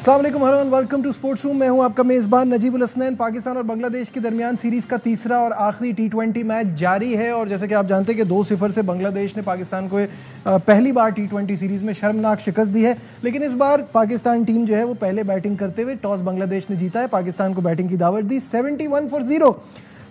अस्सलाम वालेकुम everyone, welcome to sports room. मैं हूं आपका मेज़बान नजीबुल हसनैन। पाकिस्तान और बांग्लादेश के दरमियान सीरीज़ का तीसरा और आखिरी T20 मैच जारी है और जैसे कि आप जानते हैं कि 2-0 से बांग्लादेश ने पाकिस्तान को पहली बार T20 सीरीज़ में शर्मनाक शिकस्त दी है। लेकिन इस बार पाकिस्तान टीम जो है वो पहले बैटिंग करते हुए टॉस बांग्लादेश ने जीता है, पाकिस्तान को बैटिंग की दावत दी। 71 फॉर 0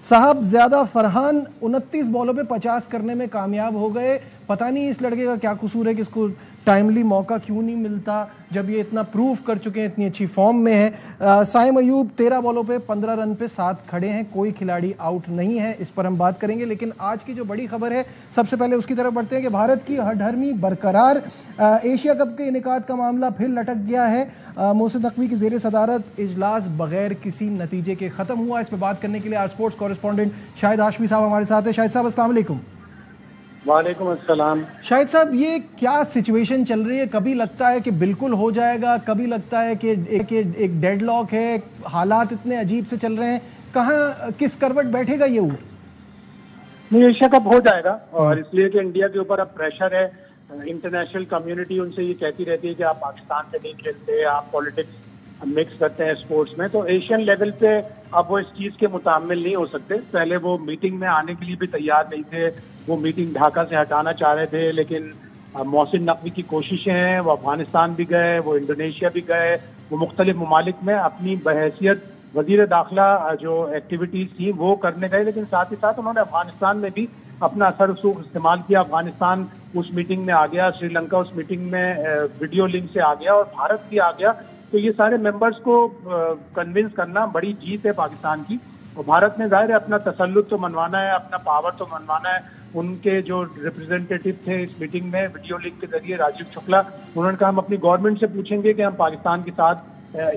साहब ज़्यादा फरहान 29 बॉलों पे 50 करने में कामयाब हो गए। पता नहीं इस लड़के का क्या कसूर है कि इसको टाइमली मौका क्यों नहीं मिलता जब ये इतना प्रूव कर चुके हैं, इतनी अच्छी फॉर्म में है। साइम अयूब 13 बॉलों पे 15 रन पे 7 खड़े हैं, कोई खिलाड़ी आउट नहीं है, इस पर हम बात करेंगे। लेकिन आज की जो बड़ी खबर है, सबसे पहले उसकी तरफ बढ़ते हैं कि भारत की हठधर्मी बरकरार। एशिया कप के इनेकाद का मामला फिर लटक गया है। मोहसिन नकवी की ज़ेर सदारत इजलास बगैर किसी नतीजे के ख़त्म हुआ। इस पर बात करने के लिए आज स्पोर्ट्स कॉरेस्पॉन्डेंट शाहिद हाशमी साहब हमारे साथ है। शाहिद साहब अस्सलाम वालेकुम। वालेकुम अस्सलाम। शाहिद साहब, ये क्या सिचुएशन चल रही है? कभी लगता है कि बिल्कुल हो जाएगा, कभी लगता है कि एक डेडलॉक है, हालात इतने अजीब से चल रहे हैं, कहाँ किस करवट बैठेगा ये ऊपर? नहीं, एशिया कप हो जाएगा और इसलिए कि इंडिया के ऊपर अब प्रेशर है। इंटरनेशनल कम्युनिटी उनसे ये कहती रहती है कि आप पाकिस्तान से नहीं खेलते, आप पॉलिटिक्स मिक्स करते हैं स्पोर्ट्स में। तो एशियन लेवल पे अब वो इस चीज के मुतामिल नहीं हो सकते। पहले वो मीटिंग में आने के लिए भी तैयार नहीं थे, वो मीटिंग ढाका से हटाना चाह रहे थे, लेकिन मोहसिन नकवी की कोशिशें हैं, वो अफगानिस्तान भी गए, वो इंडोनेशिया भी गए, वो मुख्तलिफ ममालिक में अपनी बहैसियत वजीर दाखिला जो एक्टिविटीज थी वो करने गए। लेकिन साथ ही साथ उन्होंने अफगानिस्तान में भी अपना असर रसूख इस्तेमाल किया। अफगानिस्तान उस मीटिंग में आ गया, श्रीलंका उस मीटिंग में वीडियो लिंक से आ गया और भारत भी आ गया। तो ये सारे मेंबर्स को कन्विंस करना बड़ी जीत है पाकिस्तान की। और भारत ने जाहिर है अपना तसल्लुत तो मनवाना है, अपना पावर तो मनवाना है। उनके जो रिप्रेजेंटेटिव थे इस मीटिंग में वीडियो लिंक के जरिए, राजीव शुक्ला, उन्होंने कहा हम अपनी गवर्नमेंट से पूछेंगे कि हम पाकिस्तान के साथ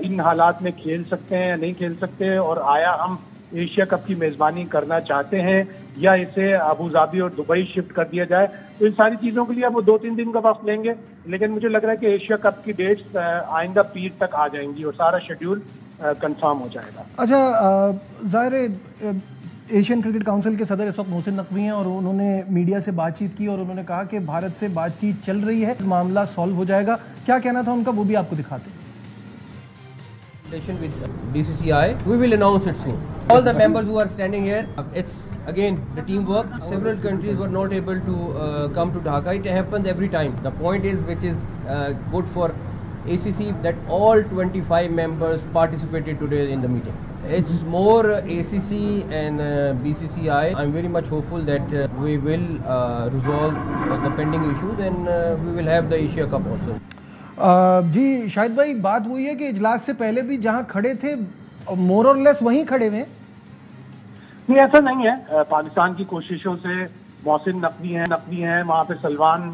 इन हालात में खेल सकते हैं या नहीं खेल सकते, और आया हम एशिया कप की मेजबानी करना चाहते हैं या इसे अबू धाबी और दुबई शिफ्ट कर दिया जाए। तो इन सारी चीजों के लिए अब वो 2-3 दिन का वक्त लेंगे, लेकिन मुझे लग रहा है कि एशिया कप की डेट्स आइंदा पीर तक आ जाएंगी और सारा शेड्यूल कंफर्म हो जाएगा। अच्छा, जाहिर है एशियन क्रिकेट काउंसिल के सदर इस वक्त मोहसिन नकवी हैं और उन्होंने मीडिया से बातचीत की और उन्होंने कहा कि भारत से बातचीत चल रही है, मामला सॉल्व हो जाएगा। क्या कहना था उनका, वो भी आपको दिखाते हैं। With BCCI, we will announce it soon. All the members who are standing here, it's again the teamwork. Several countries were not able to come to Dhaka. It happens every time. The point is, which is good for ACC, that all 25 members participated today in the meeting. It's more ACC and BCCI. I'm very much hopeful that we will resolve the pending issues and we will have the Asia Cup also. जी शाहिद भाई, बात वही है कि इजलास से पहले भी जहां खड़े थे मोर और लेस वहीं खड़े हुए हैं। नहीं, ऐसा नहीं है। पाकिस्तान की कोशिशों से मोहसिन नकवी हैं, वहाँ पे सलमान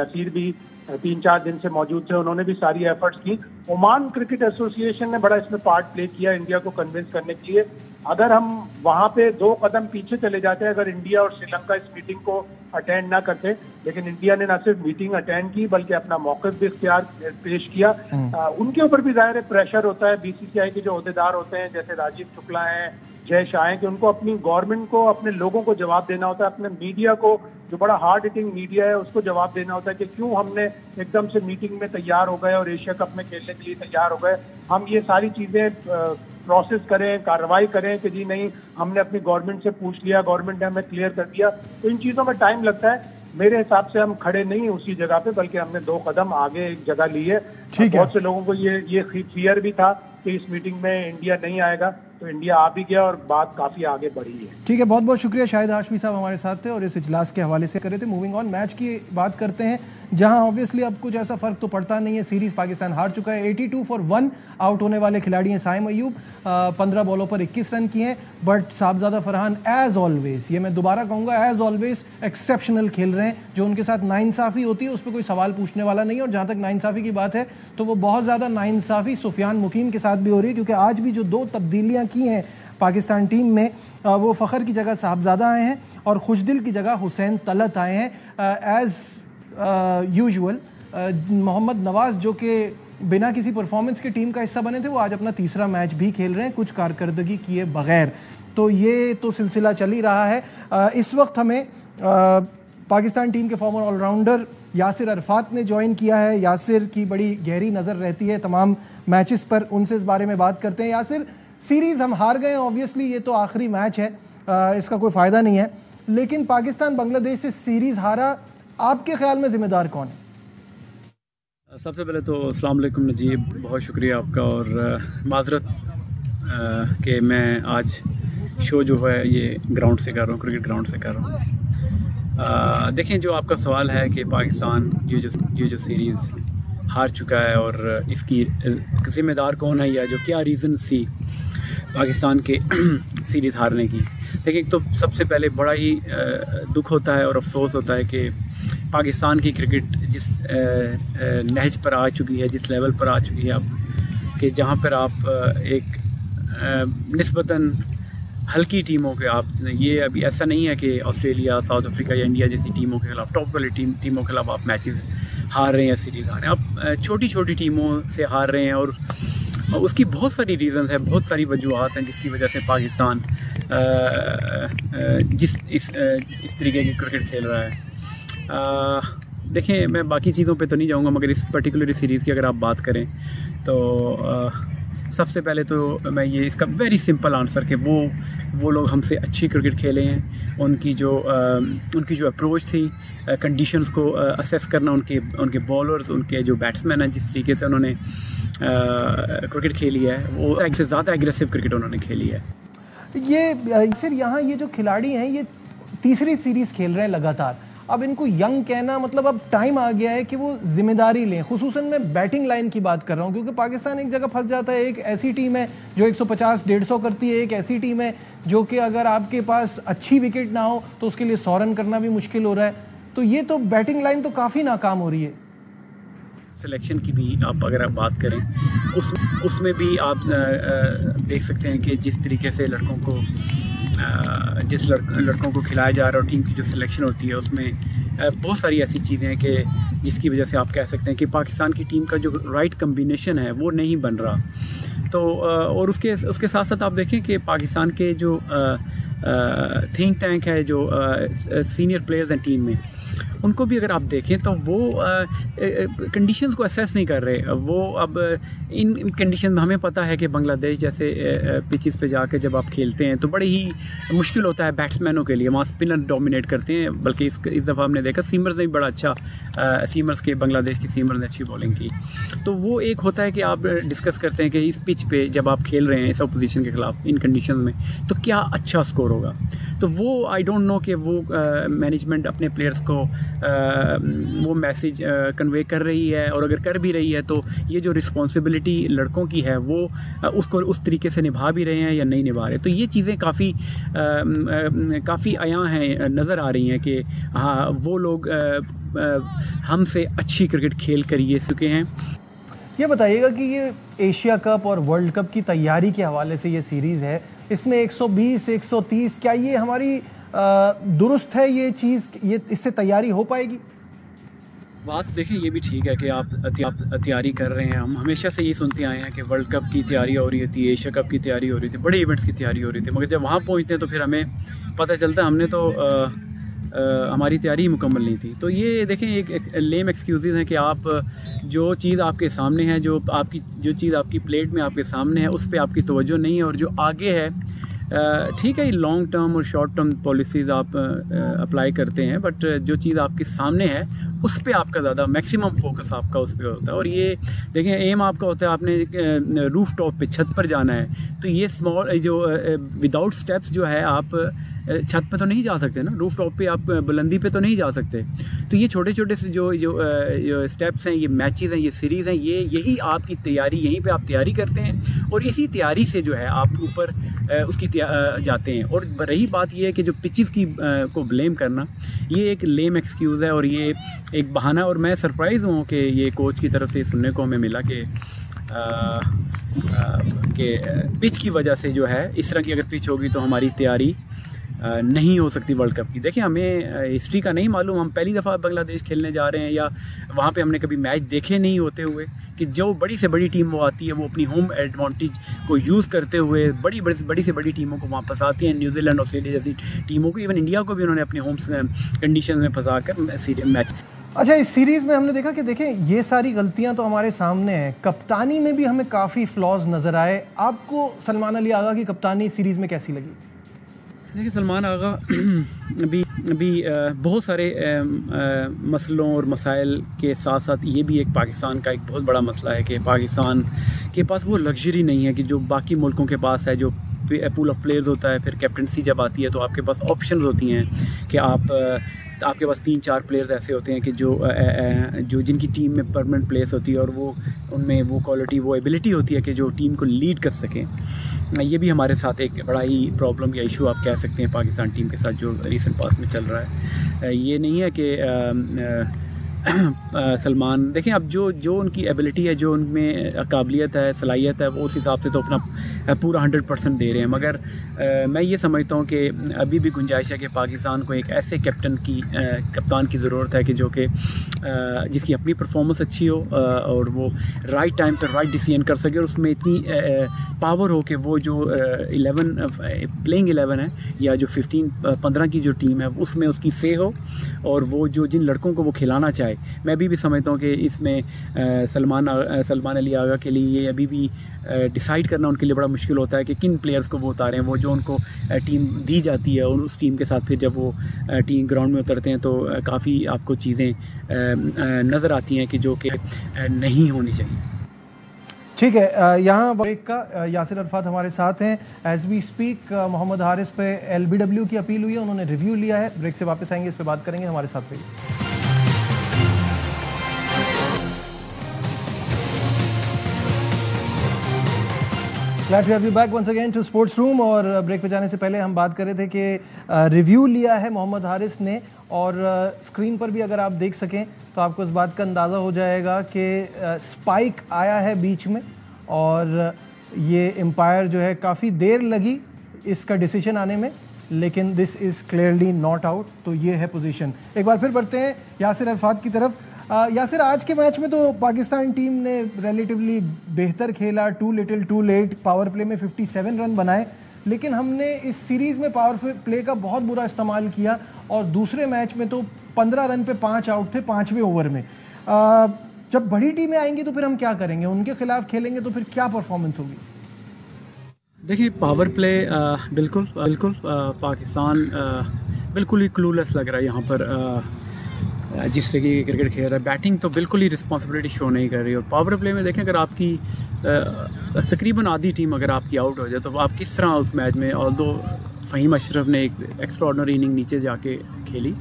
नसीर भी 3-4 दिन से मौजूद थे, उन्होंने भी सारी एफर्ट्स की। ओमान क्रिकेट एसोसिएशन ने बड़ा इसमें पार्ट प्ले किया इंडिया को कन्विंस करने के लिए। अगर हम वहां पे 2 कदम पीछे चले जाते, अगर इंडिया और श्रीलंका इस मीटिंग को अटेंड ना करते, लेकिन इंडिया ने ना सिर्फ मीटिंग अटेंड की बल्कि अपना मौक़िफ़ भी इख्तियार पेश किया। उनके ऊपर भी जाहिर है प्रेशर होता है। बीसीसीआई के जो ओहदेदार होते हैं, जैसे राजीव शुक्ला हैं, जय शाह हैं, कि उनको अपनी गवर्नमेंट को, अपने लोगों को जवाब देना होता है, अपने मीडिया को, जो बड़ा हार्ड हिटिंग मीडिया है, उसको जवाब देना होता है कि क्यों हमने एकदम से मीटिंग में तैयार हो गए और एशिया कप में खेलने के लिए तैयार हो गए। हम ये सारी चीजें प्रोसेस करें, कार्रवाई करें कि जी नहीं, हमने अपनी गवर्नमेंट से पूछ लिया, गवर्नमेंट ने हमें क्लियर कर दिया। तो इन चीजों में टाइम लगता है। मेरे हिसाब से हम खड़े नहीं उसी जगह पे, बल्कि हमने 2 कदम आगे एक जगह ली है। बहुत से लोगों को ये फियर भी था कि इस मीटिंग में इंडिया नहीं आएगा, तो इंडिया आ भी गया और बात काफी आगे बढ़ी है। ठीक है, बहुत बहुत शुक्रिया। शाहिद हाशमी साहब हमारे साथ थे और इस इजलास के हवाले से कर रहे थे। मूविंग ऑन, मैच की बात करते हैं जहां ऑब्वियसली अब कुछ ऐसा फर्क तो पड़ता नहीं है। सीरीज पाकिस्तान हार चुका है। 82 फॉर 1 आउट होने वाले खिलाड़ी हैं साइम अयूब, 15 बॉलों पर 21 रन किए हैं। बट साहबजादा फरहान एज ऑलवेज, ये मैं दोबारा कहूंगा, एज ऑलवेज एक्सेप्शनल खेल रहे हैं। जो उनके साथ नाइंसाफी होती है उस पर कोई सवाल पूछने वाला नहीं है। और जहां तक नाइंसाफी की बात है तो वो बहुत ज्यादा नाइंसाफी सुफियान मुकीम के साथ भी हो रही है, क्योंकि आज भी जो 2 तब्दीलियां की हैं पाकिस्तान टीम में, वो फ़खर की जगह साहबजादा आए हैं और खुशदिल की जगह हुसैन तलत आए हैं। एज़ यूजुअल मोहम्मद नवाज़, जो कि बिना किसी परफॉर्मेंस के टीम का हिस्सा बने थे, वो आज अपना तीसरा मैच भी खेल रहे हैं कुछ कारकर्दगी किए बगैर। तो ये तो सिलसिला चल ही रहा है। इस वक्त हमें पाकिस्तान टीम के फॉर्मर ऑलराउंडर यासिर अरफात ने ज्वाइन किया है। यासिर की बड़ी गहरी नज़र रहती है तमाम मैचेस पर, उनसे इस बारे में बात करते हैं। यासिर, सीरीज़ हम हार गए, ऑब्वियसली ये तो आखिरी मैच है, इसका कोई फ़ायदा नहीं है, लेकिन पाकिस्तान बांग्लादेश से सीरीज़ हारा, आपके ख्याल में ज़िम्मेदार कौन है? सबसे पहले तो अस्सलाम वालेकुम नजीब, बहुत शुक्रिया आपका, और माजरत कि मैं आज शो जो है ये ग्राउंड से कर रहा हूँ, क्रिकेट ग्राउंड से कर रहा हूँ। देखें, जो आपका सवाल है कि पाकिस्तान ये जो सीरीज़ हार चुका है और इसकी ज़िम्मेदार कौन है, या जो क्या रीज़न सी पाकिस्तान के सीरीज़ हारने की। देखिए, तो सबसे पहले बड़ा ही दुख होता है और अफसोस होता है कि पाकिस्तान की क्रिकेट जिस नहज पर आ चुकी है, जिस लेवल पर आ चुकी है अब, कि जहाँ पर आप एक निस्बतन हल्की टीमों के आप, ये अभी ऐसा नहीं है कि ऑस्ट्रेलिया, साउथ अफ्रीका या इंडिया जैसी टीमों के खिलाफ, टॉप वाली टीमों के खिलाफ आप मैचेस हार रहे हैं, सीरीज़ हार रहे हैं। आप छोटी छोटी टीमों से हार रहे हैं, और उसकी बहुत सारी रीज़न्स हैं, बहुत सारी वजूहात हैं जिसकी वजह से पाकिस्तान इस तरीके की क्रिकेट खेल रहा है। देखें, मैं बाकी चीज़ों पे तो नहीं जाऊंगा, मगर इस पर्टिकुलर सीरीज़ की अगर आप बात करें तो सबसे पहले तो मैं ये इसका वेरी सिंपल आंसर कि वो लोग हमसे अच्छी क्रिकेट खेले हैं। उनकी जो अप्रोच थी, कंडीशंस को असेस करना, उनके बॉलर्स, उनके जो बैट्समैन हैं, जिस तरीके से उन्होंने क्रिकेट खेली है, वो एक से ज़्यादा एग्रेसिव क्रिकेट उन्होंने खेली है। ये सिर्फ यहाँ ये जो खिलाड़ी हैं, ये तीसरी सीरीज़ खेल रहे हैं लगातार। अब इनको यंग कहना, मतलब अब टाइम आ गया है कि वो जिम्मेदारी लें। खुसूसन मैं बैटिंग लाइन की बात कर रहा हूँ, क्योंकि पाकिस्तान एक जगह फंस जाता है। एक ऐसी टीम है जो 150-150 करती है, एक ऐसी टीम है जो कि अगर आपके पास अच्छी विकेट ना हो तो उसके लिए 100 रन करना भी मुश्किल हो रहा है। तो ये तो बैटिंग लाइन तो काफ़ी नाकाम हो रही है। सिलेक्शन की भी आप अगर आप बात करें, उसमें भी आप देख सकते हैं कि जिस तरीके से लड़कों को खिलाया जा रहा है, और टीम की जो सिलेक्शन होती है उसमें बहुत सारी ऐसी चीज़ें हैं कि जिसकी वजह से आप कह सकते हैं कि पाकिस्तान की टीम का जो राइट कम्बिनेशन है वो नहीं बन रहा। तो और उसके साथ साथ आप देखें कि पाकिस्तान के जो थिंक टैंक है, जो सीनियर प्लेयर्स हैं टीम में, उनको भी अगर आप देखें तो वो कंडीशंस को असेस नहीं कर रहे। वो अब इन कंडीशन में हमें पता है कि बांग्लादेश जैसे पिचेस पे जाके जब आप खेलते हैं तो बड़े ही मुश्किल होता है बैट्समैनों के लिए। वहाँ स्पिनर डोमिनेट करते हैं, बल्कि इस दफ़ा हमने देखा सीमर्स ने भी बड़ा अच्छा, सीमर्स के बांग्लादेश की सीमर्स ने अच्छी बॉलिंग की। तो वो एक होता है कि आप डिस्कस करते हैं कि इस पिच पे जब आप खेल रहे हैं इस अपोजिशन के खिलाफ इन कंडीशन में तो क्या अच्छा स्कोर होगा। तो वो आई डोंट नो कि वो मैनेजमेंट अपने प्लेयर्स को वो मैसेज कन्वे कर रही है, और अगर कर भी रही है तो ये जो रिस्पॉन्सिबिलिटी लड़कों की है वो उसको उस तरीके से निभा भी रहे हैं या नहीं निभा रहे। तो ये चीज़ें काफ़ी आया हैं, नज़र आ रही हैं कि हाँ, वो लोग हमसे अच्छी क्रिकेट खेल कर ये चुके हैं। ये बताइएगा कि ये एशिया कप और वर्ल्ड कप की तैयारी के हवाले से ये सीरीज़ है, इसमें 120, 130, क्या ये हमारी दुरुस्त है ये चीज़, ये इससे तैयारी हो पाएगी? बात देखें, ये भी ठीक है कि आप तैयारी कर रहे हैं। हम हमेशा से ये सुनते आए हैं कि वर्ल्ड कप की तैयारी हो रही थी, एशिया कप की तैयारी हो रही थी, बड़े इवेंट्स की तैयारी हो रही थी, मगर जब वहाँ पहुँचते हैं तो फिर हमें पता चलता है हमने तो हमारी तैयारी ही मुकम्मल नहीं थी। तो ये देखें, एक लेम एक्सक्यूज़ हैं कि आप जो चीज़ आपके सामने है, जो चीज़ आपकी प्लेट में आपके सामने है, उस पर आपकी तवज्जो नहीं है, और जो आगे है ठीक है, लॉन्ग टर्म और शॉर्ट टर्म पॉलिसीज़ आप अप्लाई करते हैं, बट जो चीज़ आपके सामने है उस पे आपका ज़्यादा मैक्सिमम फोकस आपका उस पर होता है। और ये देखें, एम आपका होता है आपने रूफ टॉप पे, छत पर जाना है, तो ये स्मॉल जो विदाउट स्टेप्स जो है आप छत पे तो नहीं जा सकते ना, रूफ टॉप पे आप बुलंदी पे तो नहीं जा सकते। तो ये छोटे छोटे से जो स्टेप्स हैं, ये मैचेस हैं, ये सीरीज़ हैं, यही आपकी तैयारी, यहीं पे आप तैयारी करते हैं, और इसी तैयारी से जो है आप ऊपर उसकी जाते हैं। और रही बात ये है कि जो पिचेस की को ब्लेम करना, ये एक लेम एक्सक्यूज़ है और ये एक बहाना। और मैं सरप्राइज़ हूँ कि ये कोच की तरफ से सुनने को हमें मिला कि पिच की वजह से जो है, इस तरह की अगर पिच होगी तो हमारी तैयारी नहीं हो सकती वर्ल्ड कप की। देखिए, हमें हिस्ट्री का नहीं मालूम, हम पहली दफ़ा बांग्लादेश खेलने जा रहे हैं, या वहाँ पे हमने कभी मैच देखे नहीं होते हुए कि जो बड़ी से बड़ी टीम वो आती है, वो अपनी होम एडवांटेज को यूज़ करते हुए बड़ी से बड़ी टीमों को वापस आती हैं, न्यूजीलैंड, ऑस्ट्रेलिया जैसी टीमों को, इवन इंडिया को भी उन्होंने अपनी होम कंडीशन में फंसा कर मैच। अच्छा, इस सीरीज में हमने देखा कि देखें ये सारी गलतियां तो हमारे सामने हैं, कप्तानी में भी हमें काफ़ी फ्लॉज नज़र आए। आपको सलमान अली आगा की कप्तानी इस सीरीज़ में कैसी लगी? देखिए, सलमान आगा अभी बहुत सारे मसलों और मसाइल के साथ साथ ये भी एक पाकिस्तान का एक बहुत बड़ा मसला है कि पाकिस्तान के पास वो लग्जरी नहीं है कि जो बाकी मुल्कों के पास है, जो पूल ऑफ प्लेयर्स होता है। फिर कैप्टनसी जब आती है तो आपके पास ऑप्शंस होती हैं कि आपके पास 3-4 प्लेयर्स ऐसे होते हैं कि जो जिनकी टीम में परमानेंट प्लेस होती है और वो उनमें वो क्वालिटी, वो एबिलिटी होती है कि जो टीम को लीड कर सकें। ये भी हमारे साथ एक बड़ा ही प्रॉब्लम या इशू आप कह सकते हैं पाकिस्तान टीम के साथ जो रिसेंट पास में चल रहा है। ये नहीं है कि सलमान, देखें अब जो उनकी एबिलिटी है, जो उनमें काबिलियत है, सलाहियत है, वो उस हिसाब से तो अपना पूरा 100% दे रहे हैं। मगर मैं ये समझता हूँ कि अभी भी गुंजाइश है कि पाकिस्तान को एक ऐसे कप्तान की ज़रूरत है कि जो कि जिसकी अपनी परफॉर्मेंस अच्छी हो और वो राइट टाइम पर राइट डिसीजन कर सके और उसमें इतनी पावर हो कि वो जो प्लेइंग 11 है या जो 15 की जो टीम है उसमें उसकी से हो और वो जो जिन लड़कों को वो खिलाना चाहे। मैं अभी भी समझता हूँ कि इसमें सलमान अली आगा के लिए ये अभी भी डिसाइड करना उनके लिए बड़ा मुश्किल होता है कि किन प्लेयर्स को वो उतारें। वो जो उनको टीम दी जाती है और उस टीम के साथ फिर जब वो टीम ग्राउंड में उतरते हैं तो काफ़ी आपको चीज़ें नज़र आती हैं कि जो कि नहीं होनी चाहिए। ठीक है, यहाँ ब्रेक का यासिर अरफात हमारे साथ हैं। As we speak Mohammad Haris पे LBW की अपील हुई है, उन्होंने रिव्यू लिया है। ब्रेक से वापस आएंगे, इस पर बात करेंगे, हमारे साथ रहिए। Glad to have you back once again to Sports Room। और ब्रेक पे जाने से पहले हम बात कर रहे थे कि रिव्यू लिया है मोहम्मद हारिस ने और स्क्रीन पर भी अगर आप देख सकें तो आपको इस बात का अंदाज़ा हो जाएगा कि स्पाइक आया है बीच में और ये एम्पायर जो है काफ़ी देर लगी इसका डिसीजन आने में, लेकिन this is clearly not out. तो ये है पोजीशन। एक बार फिर बढ़ते हैं यासिर अरफात की तरफ। यासिर, आज के मैच में तो पाकिस्तान टीम ने रिलेटिवली बेहतर खेला, too little too late, power play में 57 रन बनाए, लेकिन हमने इस सीरीज़ में पावर प्ले का बहुत बुरा इस्तेमाल किया और दूसरे मैच में तो 15 रन पे 5 आउट थे 5वें ओवर में। जब बड़ी टीमें आएंगी तो फिर हम क्या करेंगे? उनके खिलाफ खेलेंगे तो फिर क्या परफॉर्मेंस होगी? देखिए, पावर प्ले बिल्कुल पाकिस्तान बिल्कुल ही क्लूलेस लग रहा है यहाँ पर। जिस तरीके की क्रिकेट खेल रहा है, बैटिंग तो बिल्कुल ही रिस्पॉन्सिबिलिटी शो नहीं कर रही। और पावर प्ले में देखें, अगर आपकी तकरीबन आधी टीम अगर आपकी आउट हो जाए तो आप किस तरह उस मैच में, ऑल्दो फ़हीम अशरफ ने एक एक्स्ट्राऑर्डिनरी इनिंग नीचे जाके खेली,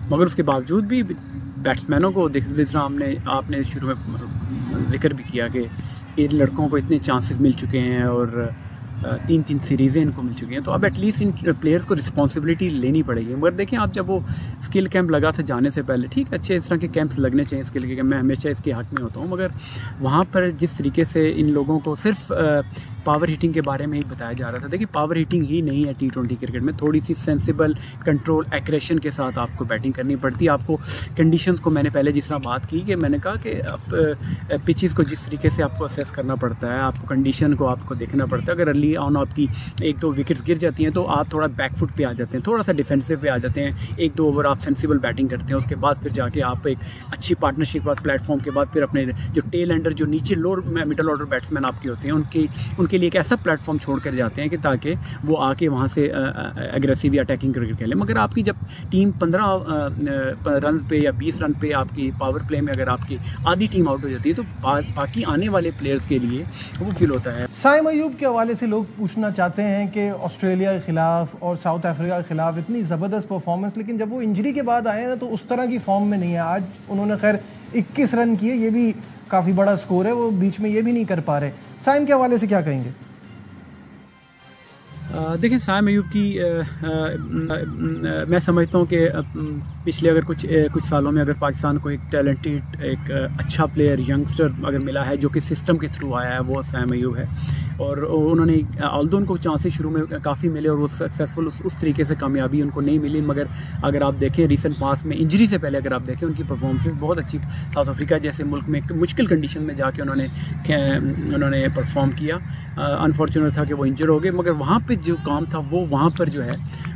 मगर उसके बावजूद भी बैट्समैनों को जिस तरह आपने शुरू में जिक्र भी किया कि इन लड़कों को इतने चांसेस मिल चुके हैं और 3 सीरीज़ें इनको मिल चुकी हैं, तो अब एटलीस्ट इन प्लेयर्स को रिस्पॉन्सिबिलिटी लेनी पड़ेगी। मगर देखें, आप जब वो स्किल कैंप लगा था जाने से पहले, ठीक है, अच्छे इस तरह के कैंप्स लगने चाहिए स्किल के, मैं हमेशा इसके हक़ में होता हूँ, मगर वहाँ पर जिस तरीके से इन लोगों को सिर्फ पावर हिटिंग के बारे में ही बताया जा रहा था। देखिए, पावर हिटिंग ही नहीं है T20 क्रिकेट में, थोड़ी सी सेंसिबल कंट्रोल एक्रेशन के साथ आपको बैटिंग करनी पड़ती है। आपको कंडीशंस को, मैंने पहले जिस तरह बात की कि मैंने कहा कि आप पिचेस को जिस तरीके से आपको असेस करना पड़ता है, आपको कंडीशन को आपको देखना पड़ता है। अगर अर्ली ऑन आपकी 1-2 विकेट्स गिर जाती हैं तो आप थोड़ा बैकफुट पे आ जाते हैं, थोड़ा सा डिफेंसिव पे आ जाते हैं। 1-2 ओवर आप सेंसिबल बैटिंग करते हैं, उसके बाद फिर जाके आप एक अच्छी पार्टनरशिप के बाद प्लेटफॉर्म के बाद फिर अपने जो टेल एंडर, जो नीचे लोअर मिडल ऑर्डर बैट्समैन आपके होते हैं, उनके लिए एक ऐसा प्लेटफॉर्म छोड़ कर जाते हैं कि ताकि वो आके वहाँ से एग्रेसिव या अटैकिंग क्रिकेट खेलें। मगर आपकी जब टीम 15 रन पे या 20 रन पे आपकी पावर प्ले में अगर आपकी आधी टीम आउट हो जाती है तो बाकी आने वाले प्लेयर्स के लिए वो फील होता है। साइम अयूब के हवाले से लोग पूछना चाहते हैं कि ऑस्ट्रेलिया के खिलाफ और साउथ अफ्रीका के खिलाफ इतनी ज़बरदस्त परफॉर्मेंस, लेकिन जब वो इंजरी के बाद आए ना तो उस तरह की फॉर्म में नहीं है। आज उन्होंने खैर 21 रन किए, ये भी काफ़ी बड़ा स्कोर है, वो बीच में ये भी नहीं कर पा रहे। साइम के हवाले से क्या कहेंगे? देखिए, साइम अयूब की मैं समझता हूँ कि पिछले अगर कुछ सालों में अगर पाकिस्तान को एक टैलेंटेड, एक अच्छा प्लेयर, यंगस्टर अगर मिला है जो कि सिस्टम के थ्रू आया है, वो साइम अयूब है। और उन्होंने ऑल्दो उनको चांसेस शुरू में काफ़ी मिले और वो सक्सेसफुल उस तरीके से कामयाबी उनको नहीं मिली, मगर अगर आप देखें रिसेंट पास में इंजरी से पहले अगर आप देखें उनकी परफॉर्मेंसेस बहुत अच्छी, साउथ अफ्रीका जैसे मुल्क में मुश्किल कंडीशन में जाके उन्होंने परफॉर्म किया। अनफॉर्चुनेट था कि वो इंजर हो गए, मगर वहाँ पे जो काम था वो वहाँ पर जो है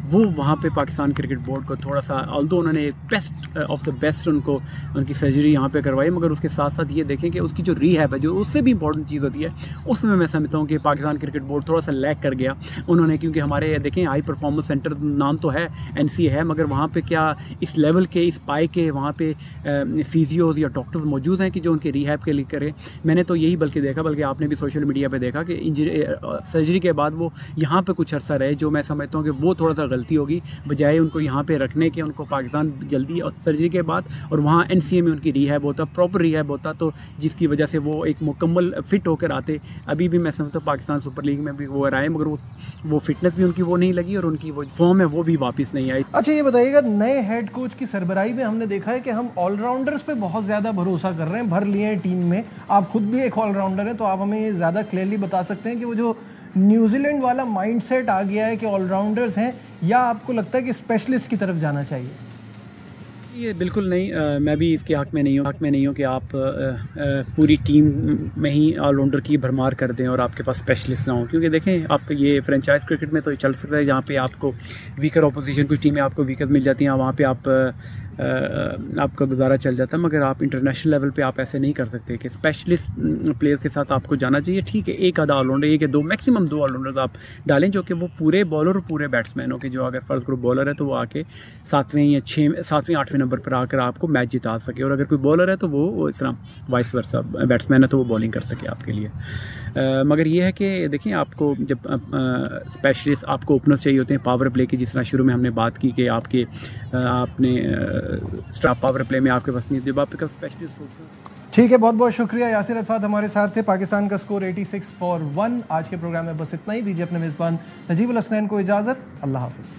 वो वहाँ पे पाकिस्तान क्रिकेट बोर्ड को थोड़ा सा, ऑल्दो उन्होंने बेस्ट ऑफ द बेस्ट उनकी सर्जरी यहाँ पे करवाई, मगर उसके साथ साथ ये देखें कि उसकी जो रीहैब है, जो उससे भी इंपॉर्टेंट चीज़ होती है, उसमें मैं समझता हूँ कि पाकिस्तान क्रिकेट बोर्ड थोड़ा सा लैग कर गया उन्होंने, क्योंकि हमारे देखें हाई परफॉर्मेंस सेंटर नाम तो है NCA है, मगर वहाँ पे क्या इस लेवल के, इस पाए के वहाँ पे फिजियोज या डॉक्टर्स मौजूद हैं कि जो उनके रीहैब के लिए करें। मैंने तो यही बल्कि देखा, बल्कि आपने भी सोशल मीडिया पे देखा कि इंजरी सर्जरी के बाद वो यहाँ पे कुछ अर्सा रहे, जो मैं समझता हूँ कि वो थोड़ा सा गलती होगी, बजाय उनको यहाँ पे रखने के उनको पाकिस्तान जल्दी सर्जरी के बाद और वहाँ NCA में उनकी रीहैब होता, प्रॉपर रीहैब होता, तो जिसकी वजह से वो एक मुकम्मल फिट होकर आते। अभी भी मैं समझता हूँ पाकिस्तान सुपर लीग में भी वो आए, मगर वो फिटनेस भी उनकी वो नहीं लगी और उनकी वो फॉर्म है वो भी वापस नहीं आई। अच्छा ये बताइएगा, नए हेड कोच की सरबराही में हमने देखा है कि हम ऑलराउंडर्स पे बहुत ज़्यादा भरोसा कर रहे हैं, भर लिए हैं टीम में। आप खुद भी एक ऑलराउंडर हैं, तो आप हमें ये ज़्यादा क्लियरली बता सकते हैं कि वो जो न्यूजीलैंड वाला माइंडसेट आ गया है कि ऑलराउंडर्स हैं, या आपको लगता है कि स्पेशलिस्ट की तरफ जाना चाहिए? ये बिल्कुल नहीं, मैं भी इसके हक में नहीं हूँ कि आप पूरी टीम में ही ऑलराउंडर की भरमार कर दें और आपके पास स्पेशलिस्ट ना हो, क्योंकि देखें आप ये फ्रेंचाइज क्रिकेट में तो ये चल सकता है जहाँ पे आपको वीकर ऑपोजिशन, कुछ टीमें आपको वीकर मिल जाती हैं, वहाँ पे आपका गुजारा चल जाता है, मगर आप इंटरनेशनल लेवल पे आप ऐसे नहीं कर सकते कि स्पेशलिस्ट प्लेयर्स के साथ आपको जाना चाहिए। ठीक है, एक आधा ऑलराउंडर, एक या दो, मैक्सिमम 2 ऑलराउंडर्स आप डालें जो कि वो पूरे बॉलर और पूरे बैट्समैन हो कि जो अगर फर्स्ट ग्रुप बॉलर है तो वो आके 7वें या 8वें नंबर पर आकर आपको मैच जिता सके, और अगर कोई बॉलर है तो वो इस तरह वाइस वर्सा बैट्समैन है तो वो बॉलिंग कर सके आपके लिए। मगर ये है कि देखिए, आपको जब स्पेशलिस्ट आपको ओपनर्स चाहिए होते हैं पावर प्ले की, जिस तरह शुरू में हमने बात की कि आपने स्टाफ पावर प्ले में आपके पास नहीं, जब आपके पास स्पेशलिस्ट होते हैं। ठीक है, बहुत बहुत शुक्रिया। यासिर अरफात हमारे साथ थे। पाकिस्तान का स्कोर 86 फॉर 1। आज के प्रोग्राम में बस इतना ही। दीजिए अपने मेज़बान नजीबुल हसनैन को इजाज़त। अल्लाह हाफ़िज़।